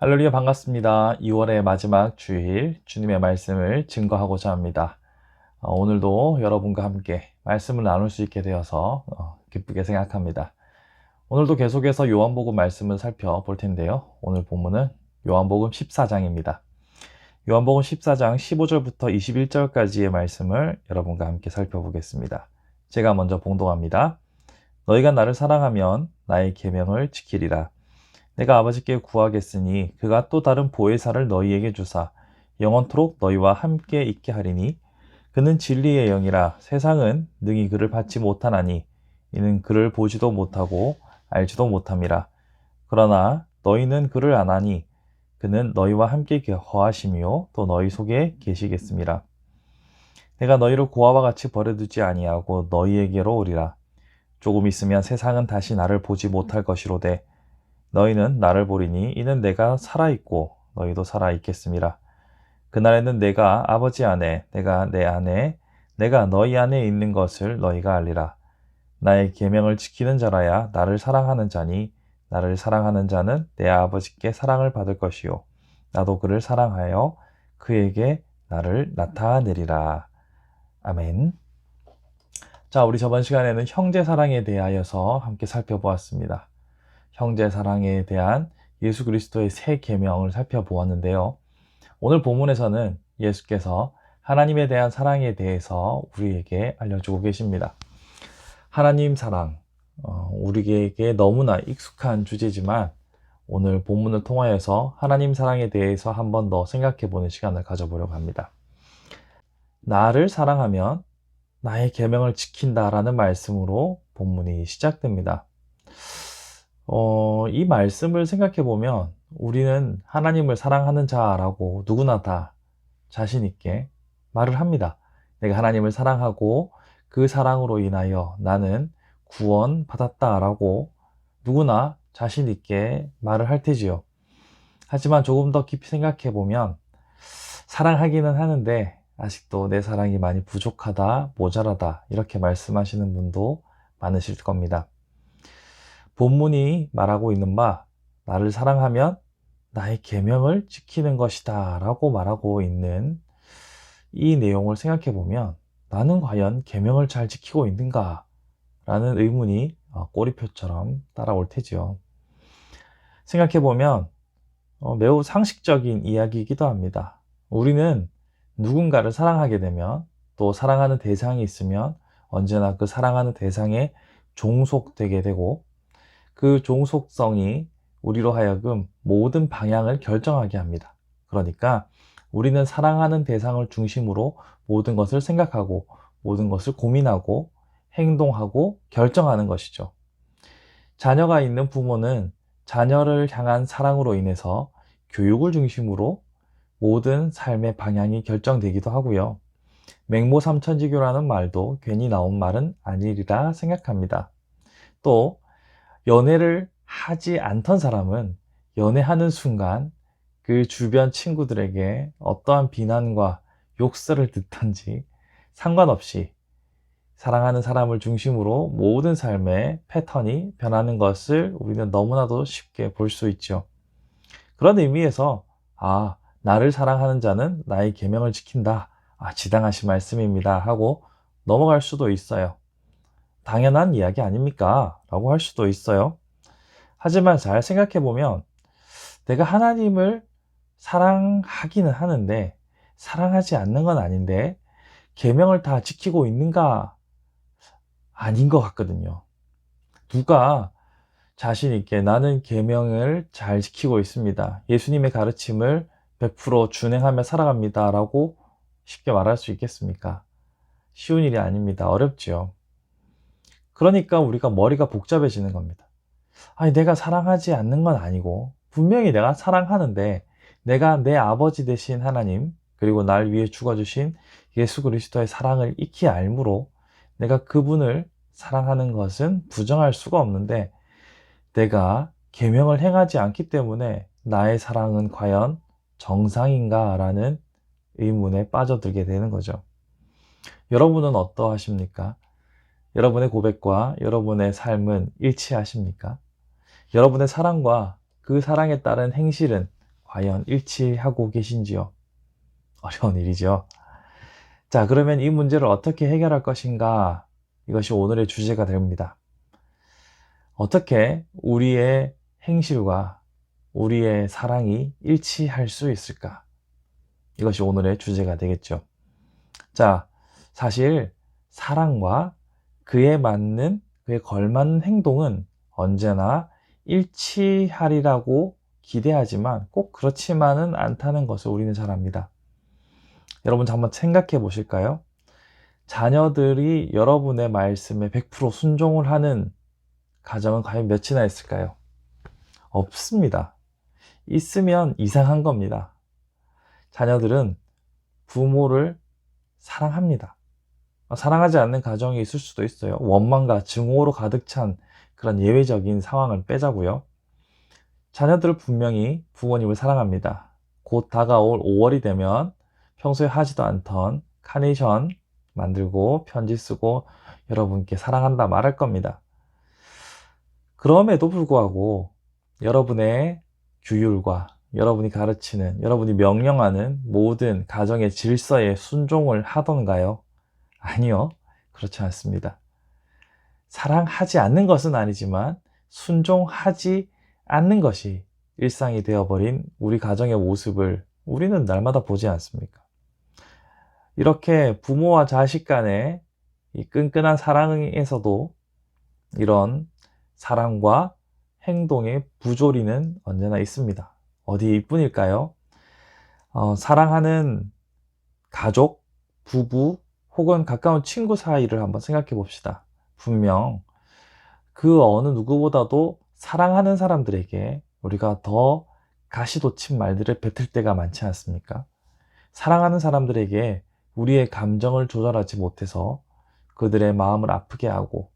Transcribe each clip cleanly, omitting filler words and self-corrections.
할렐루야 반갑습니다. 2월의 마지막 주일 주님의 말씀을 증거하고자 합니다. 오늘도 여러분과 함께 말씀을 나눌 수 있게 되어서 기쁘게 생각합니다. 오늘도 계속해서 요한복음 말씀을 살펴볼 텐데요. 오늘 본문은 요한복음 14장입니다. 요한복음 14장 15절부터 21절까지의 말씀을 여러분과 함께 살펴보겠습니다. 제가 먼저 봉독합니다. 너희가 나를 사랑하면 나의 계명을 지키리라. 내가 아버지께 구하겠으니 그가 또 다른 보혜사를 너희에게 주사 영원토록 너희와 함께 있게 하리니 그는 진리의 영이라. 세상은 능히 그를 받지 못하나니 이는 그를 보지도 못하고 알지도 못함이라. 그러나 너희는 그를 아나니 그는 너희와 함께 거하심이요 또 너희 속에 계시겠음이라. 내가 너희를 고아와 같이 버려두지 아니하고 너희에게로 오리라. 조금 있으면 세상은 다시 나를 보지 못할 것이로되 너희는 나를 보리니 이는 내가 살아있고 너희도 살아있겠음이라. 그날에는 내가 아버지 안에 내가 내 안에 내가 너희 안에 있는 것을 너희가 알리라. 나의 계명을 지키는 자라야 나를 사랑하는 자니 나를 사랑하는 자는 내 아버지께 사랑을 받을 것이요 나도 그를 사랑하여 그에게 나를 나타내리라. 아멘. 자, 우리 저번 시간에는 형제 사랑에 대하여서 함께 살펴보았습니다. 형제 사랑에 대한 예수 그리스도의 새 계명을 살펴보았는데요. 오늘 본문에서는 예수께서 하나님에 대한 사랑에 대해서 우리에게 알려주고 계십니다. 하나님 사랑, 우리에게 너무나 익숙한 주제지만 오늘 본문을 통하여서 하나님 사랑에 대해서 한 번 더 생각해보는 시간을 가져보려고 합니다. 나를 사랑하면 나의 계명을 지킨다라는 말씀으로 본문이 시작됩니다. 이 말씀을 생각해 보면 우리는 하나님을 사랑하는 자라고 누구나 다 자신 있게 말을 합니다. 내가 하나님을 사랑하고 그 사랑으로 인하여 나는 구원받았다라고 누구나 자신 있게 말을 할 테지요. 하지만 조금 더 깊이 생각해 보면 사랑하기는 하는데 아직도 내 사랑이 많이 부족하다, 모자라다 이렇게 말씀하시는 분도 많으실 겁니다. 본문이 말하고 있는 바 나를 사랑하면 나의 계명을 지키는 것이다 라고 말하고 있는 이 내용을 생각해 보면 나는 과연 계명을 잘 지키고 있는가 라는 의문이 꼬리표처럼 따라올 테지요. 생각해 보면 매우 상식적인 이야기이기도 합니다. 우리는 누군가를 사랑하게 되면 또 사랑하는 대상이 있으면 언제나 그 사랑하는 대상에 종속되게 되고 그 종속성이 우리로 하여금 모든 방향을 결정하게 합니다. 그러니까 우리는 사랑하는 대상을 중심으로 모든 것을 생각하고 모든 것을 고민하고 행동하고 결정하는 것이죠. 자녀가 있는 부모는 자녀를 향한 사랑으로 인해서 교육을 중심으로 모든 삶의 방향이 결정되기도 하고요. 맹모삼천지교라는 말도 괜히 나온 말은 아니리라 생각합니다. 또 연애를 하지 않던 사람은 연애하는 순간 그 주변 친구들에게 어떠한 비난과 욕설을 듣던지 상관없이 사랑하는 사람을 중심으로 모든 삶의 패턴이 변하는 것을 우리는 너무나도 쉽게 볼 수 있죠. 그런 의미에서 나를 사랑하는 자는 나의 계명을 지킨다. 지당하신 말씀입니다. 하고 넘어갈 수도 있어요. 당연한 이야기 아닙니까? 라고 할 수도 있어요. 하지만 잘 생각해보면 내가 하나님을 사랑하기는 하는데 사랑하지 않는 건 아닌데 계명을 다 지키고 있는가? 아닌 것 같거든요. 누가 자신 있게 나는 계명을 잘 지키고 있습니다. 예수님의 가르침을 100% 준행하며 살아갑니다. 라고 쉽게 말할 수 있겠습니까? 쉬운 일이 아닙니다. 어렵지요. 그러니까 우리가 머리가 복잡해지는 겁니다. 내가 사랑하지 않는 건 아니고 분명히 내가 사랑하는데 내가 내 아버지 되신 하나님 그리고 날 위해 죽어주신 예수 그리스도의 사랑을 익히 알므로 내가 그분을 사랑하는 것은 부정할 수가 없는데 내가 계명을 행하지 않기 때문에 나의 사랑은 과연 정상인가 라는 의문에 빠져들게 되는 거죠. 여러분은 어떠하십니까? 여러분의 고백과 여러분의 삶은 일치하십니까? 여러분의 사랑과 그 사랑에 따른 행실은 과연 일치하고 계신지요? 어려운 일이죠. 자, 그러면 이 문제를 어떻게 해결할 것인가? 이것이 오늘의 주제가 됩니다. 어떻게 우리의 행실과 우리의 사랑이 일치할 수 있을까? 이것이 오늘의 주제가 되겠죠. 자, 사실 사랑과 그에 걸맞는 행동은 언제나 일치하리라고 기대하지만 꼭 그렇지만은 않다는 것을 우리는 잘 압니다. 여러분 한번 생각해 보실까요? 자녀들이 여러분의 말씀에 100% 순종을 하는 가정은 과연 몇이나 있을까요? 없습니다. 있으면 이상한 겁니다. 자녀들은 부모를 사랑합니다. 사랑하지 않는 가정이 있을 수도 있어요. 원망과 증오로 가득 찬 그런 예외적인 상황을 빼자고요. 자녀들은 분명히 부모님을 사랑합니다. 곧 다가올 5월이 되면 평소에 하지도 않던 카네이션 만들고 편지 쓰고 여러분께 사랑한다 말할 겁니다. 그럼에도 불구하고 여러분의 규율과 여러분이 가르치는, 여러분이 명령하는 모든 가정의 질서에 순종을 하던가요? 아니요, 그렇지 않습니다. 사랑하지 않는 것은 아니지만 순종하지 않는 것이 일상이 되어버린 우리 가정의 모습을 우리는 날마다 보지 않습니까? 이렇게 부모와 자식 간의 이 끈끈한 사랑에서도 이런 사랑과 행동의 부조리는 언제나 있습니다. 어디에 뿐일까요? 사랑하는 가족, 부부 혹은 가까운 친구 사이를 한번 생각해 봅시다. 분명 그 어느 누구보다도 사랑하는 사람들에게 우리가 더 가시돋친 말들을 뱉을 때가 많지 않습니까? 사랑하는 사람들에게 우리의 감정을 조절하지 못해서 그들의 마음을 아프게 하고,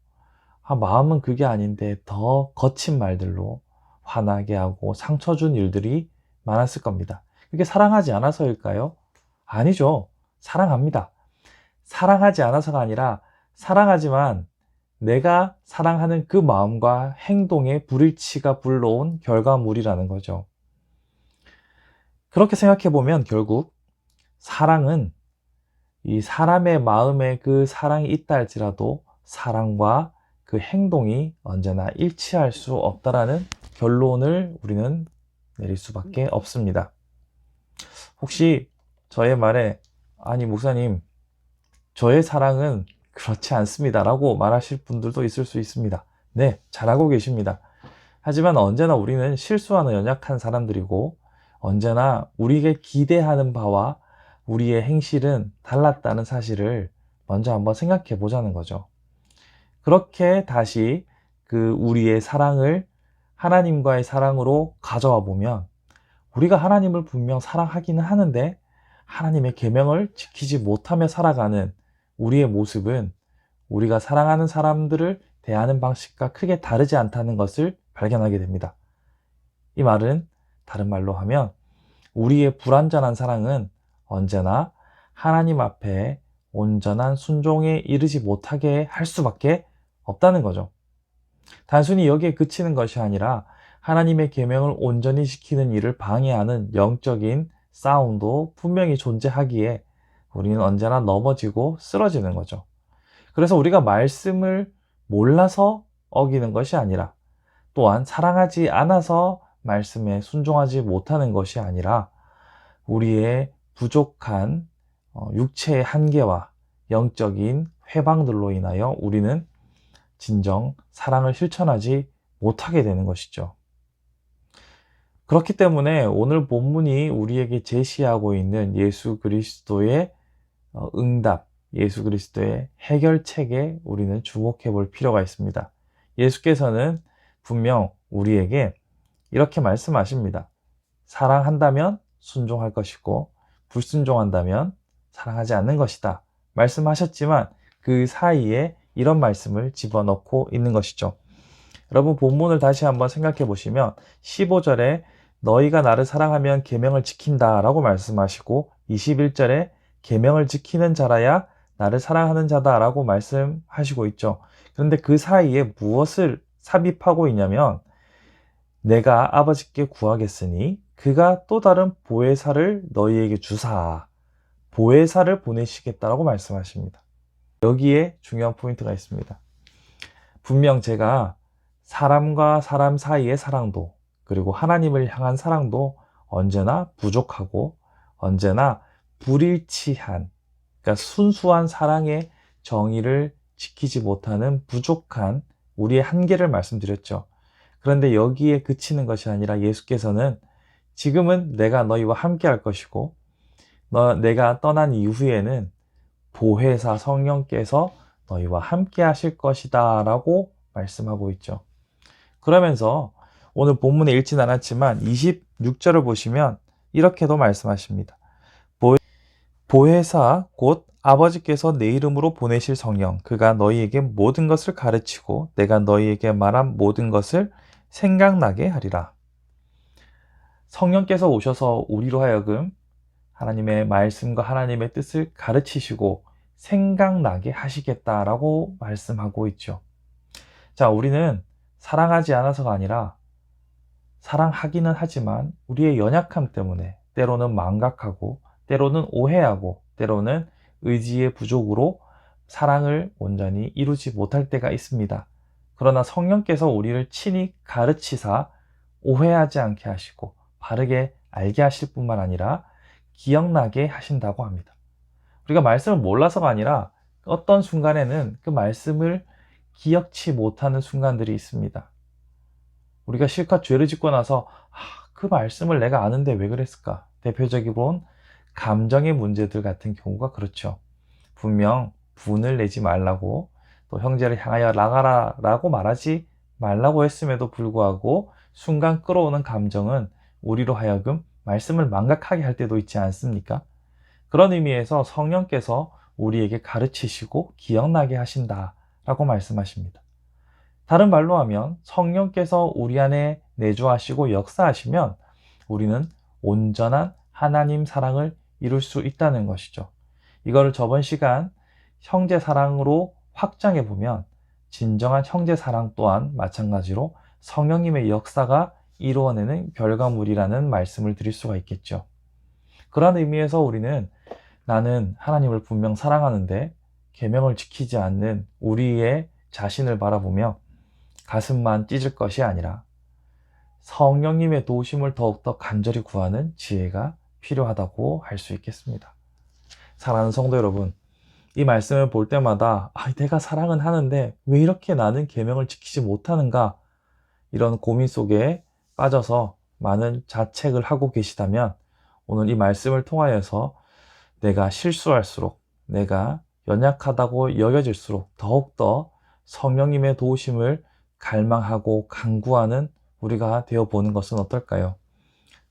마음은 그게 아닌데 더 거친 말들로 화나게 하고 상처 준 일들이 많았을 겁니다. 그게 사랑하지 않아서일까요? 아니죠. 사랑합니다. 사랑하지 않아서가 아니라 사랑하지만 내가 사랑하는 그 마음과 행동의 불일치가 불러온 결과물이라는 거죠. 그렇게 생각해 보면 결국 사랑은 이 사람의 마음에 그 사랑이 있다 할지라도 사랑과 그 행동이 언제나 일치할 수 없다라는 결론을 우리는 내릴 수밖에 없습니다. 혹시 저의 말에 아니 목사님 저의 사랑은 그렇지 않습니다 라고 말하실 분들도 있을 수 있습니다. 네, 잘하고 계십니다. 하지만 언제나 우리는 실수하는 연약한 사람들이고 언제나 우리에게 기대하는 바와 우리의 행실은 달랐다는 사실을 먼저 한번 생각해 보자는 거죠. 그렇게 다시 그 우리의 사랑을 하나님과의 사랑으로 가져와 보면 우리가 하나님을 분명 사랑하기는 하는데 하나님의 계명을 지키지 못하며 살아가는 우리의 모습은 우리가 사랑하는 사람들을 대하는 방식과 크게 다르지 않다는 것을 발견하게 됩니다. 이 말은 다른 말로 하면 우리의 불완전한 사랑은 언제나 하나님 앞에 온전한 순종에 이르지 못하게 할 수밖에 없다는 거죠. 단순히 여기에 그치는 것이 아니라 하나님의 계명을 온전히 지키는 일을 방해하는 영적인 싸움도 분명히 존재하기에 우리는 언제나 넘어지고 쓰러지는 거죠. 그래서 우리가 말씀을 몰라서 어기는 것이 아니라 또한 사랑하지 않아서 말씀에 순종하지 못하는 것이 아니라 우리의 부족한 육체의 한계와 영적인 회방들로 인하여 우리는 진정 사랑을 실천하지 못하게 되는 것이죠. 그렇기 때문에 오늘 본문이 우리에게 제시하고 있는 예수 그리스도의 응답, 예수 그리스도의 해결책에 우리는 주목해 볼 필요가 있습니다. 예수께서는 분명 우리에게 이렇게 말씀하십니다. 사랑한다면 순종할 것이고 불순종한다면 사랑하지 않는 것이다. 말씀하셨지만 그 사이에 이런 말씀을 집어넣고 있는 것이죠. 여러분 본문을 다시 한번 생각해 보시면 15절에 너희가 나를 사랑하면 계명을 지킨다 라고 말씀하시고 21절에 계명을 지키는 자라야 나를 사랑하는 자다 라고 말씀하시고 있죠. 그런데 그 사이에 무엇을 삽입하고 있냐면 내가 아버지께 구하겠으니 그가 또 다른 보혜사를 너희에게 주사 보혜사를 보내시겠다라고 말씀하십니다. 여기에 중요한 포인트가 있습니다. 분명 제가 사람과 사람 사이의 사랑도 그리고 하나님을 향한 사랑도 언제나 부족하고 언제나 불일치한, 그러니까 순수한 사랑의 정의를 지키지 못하는 부족한 우리의 한계를 말씀드렸죠. 그런데 여기에 그치는 것이 아니라 예수께서는 지금은 내가 너희와 함께 할 것이고 내가 떠난 이후에는 보혜사 성령께서 너희와 함께 하실 것이다 라고 말씀하고 있죠. 그러면서 오늘 본문에 읽진 않았지만 26절을 보시면 이렇게도 말씀하십니다. 보혜사 곧 아버지께서 내 이름으로 보내실 성령 그가 너희에게 모든 것을 가르치고 내가 너희에게 말한 모든 것을 생각나게 하리라. 성령께서 오셔서 우리로 하여금 하나님의 말씀과 하나님의 뜻을 가르치시고 생각나게 하시겠다라고 말씀하고 있죠. 자, 우리는 사랑하지 않아서가 아니라 사랑하기는 하지만 우리의 연약함 때문에 때로는 망각하고 때로는 오해하고 때로는 의지의 부족으로 사랑을 온전히 이루지 못할 때가 있습니다. 그러나 성령께서 우리를 친히 가르치사 오해하지 않게 하시고 바르게 알게 하실 뿐만 아니라 기억나게 하신다고 합니다. 우리가 말씀을 몰라서가 아니라 어떤 순간에는 그 말씀을 기억치 못하는 순간들이 있습니다. 우리가 실컷 죄를 짓고 나서 그 말씀을 내가 아는데 왜 그랬을까? 대표적으로는 감정의 문제들 같은 경우가 그렇죠. 분명 분을 내지 말라고 또 형제를 향하여 나가라 라고 말하지 말라고 했음에도 불구하고 순간 끌어오는 감정은 우리로 하여금 말씀을 망각하게 할 때도 있지 않습니까? 그런 의미에서 성령께서 우리에게 가르치시고 기억나게 하신다 라고 말씀하십니다. 다른 말로 하면 성령께서 우리 안에 내주하시고 역사하시면 우리는 온전한 하나님 사랑을 이룰 수 있다는 것이죠. 이거를 저번 시간 형제 사랑으로 확장해 보면 진정한 형제 사랑 또한 마찬가지로 성령님의 역사가 이루어내는 결과물이라는 말씀을 드릴 수가 있겠죠. 그런 의미에서 우리는 나는 하나님을 분명 사랑하는데 계명을 지키지 않는 우리의 자신을 바라보며 가슴만 찢을 것이 아니라 성령님의 도우심을 더욱더 간절히 구하는 지혜가 필요하다고 할 수 있겠습니다. 사랑하는 성도 여러분, 이 말씀을 볼 때마다 내가 사랑은 하는데 왜 이렇게 나는 계명을 지키지 못하는가, 이런 고민 속에 빠져서 많은 자책을 하고 계시다면 오늘 이 말씀을 통하여서 내가 실수할수록 내가 연약하다고 여겨질수록 더욱더 성령님의 도우심을 갈망하고 간구하는 우리가 되어보는 것은 어떨까요?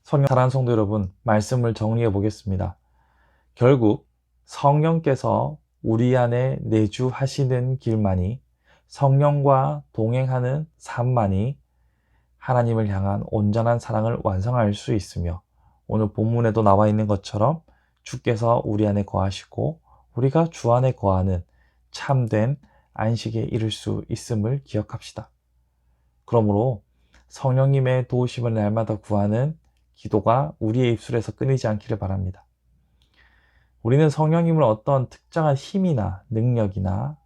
사랑하는 성도 여러분, 말씀을 정리해 보겠습니다. 결국 성령께서 우리 안에 내주하시는 길만이, 성령과 동행하는 삶만이 하나님을 향한 온전한 사랑을 완성할 수 있으며, 오늘 본문에도 나와 있는 것처럼 주께서 우리 안에 거하시고 우리가 주 안에 거하는 참된 안식에 이를 수 있음을 기억합시다. 그러므로 성령님의 도우심을 날마다 구하는 기도가 우리의 입술에서 끊이지 않기를 바랍니다. 우리는 성령님을 어떤 특정한 힘이나 능력이나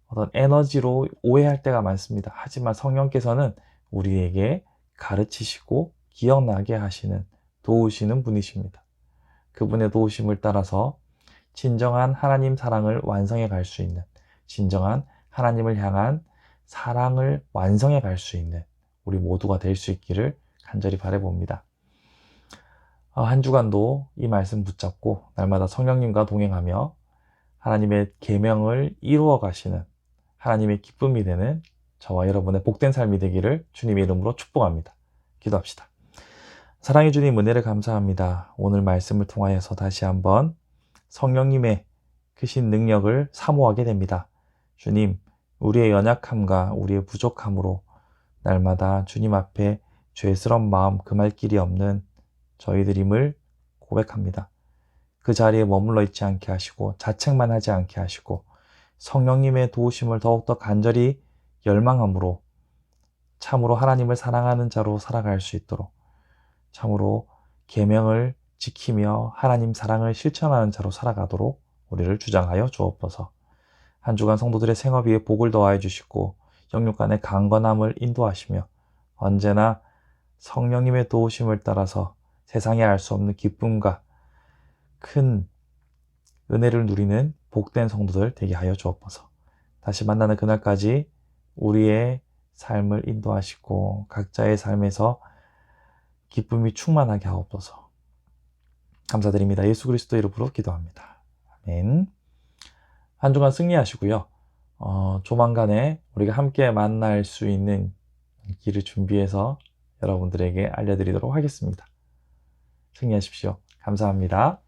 어떤 에너지로 오해할 때가 많습니다. 하지만 성령께서는 우리에게 가르치시고 기억나게 하시는, 도우시는 분이십니다. 그분의 도우심을 따라서 진정한 하나님 사랑을 완성해 갈 수 있는, 진정한 하나님을 향한 사랑을 완성해 갈 수 있는 우리 모두가 될 수 있기를 간절히 바라봅니다. 한 주간도 이 말씀 붙잡고 날마다 성령님과 동행하며 하나님의 계명을 이루어 가시는 하나님의 기쁨이 되는 저와 여러분의 복된 삶이 되기를 주님의 이름으로 축복합니다. 기도합시다. 사랑의 주님, 은혜를 감사합니다. 오늘 말씀을 통하여서 다시 한번 성령님의 크신 능력을 사모하게 됩니다. 주님, 우리의 연약함과 우리의 부족함으로 날마다 주님 앞에 죄스러운 마음 금할 길이 없는 저희들임을 고백합니다. 그 자리에 머물러 있지 않게 하시고 자책만 하지 않게 하시고 성령님의 도우심을 더욱더 간절히 열망함으로 참으로 하나님을 사랑하는 자로 살아갈 수 있도록 참으로 계명을 지키며 하나님 사랑을 실천하는 자로 살아가도록 우리를 주장하여 주옵소서. 한 주간 성도들의 생업 위에 복을 더하여 주시고 영육 간의 강건함을 인도하시며 언제나 성령님의 도우심을 따라서 세상에 알 수 없는 기쁨과 큰 은혜를 누리는 복된 성도들 되게 하여 주옵소서. 다시 만나는 그날까지 우리의 삶을 인도하시고 각자의 삶에서 기쁨이 충만하게 하옵소서. 감사드립니다. 예수 그리스도 이름으로 기도합니다. 아멘. 한 주간 승리하시고요. 조만간에 우리가 함께 만날 수 있는 길을 준비해서 여러분들에게 알려드리도록 하겠습니다. 승리하십시오. 감사합니다.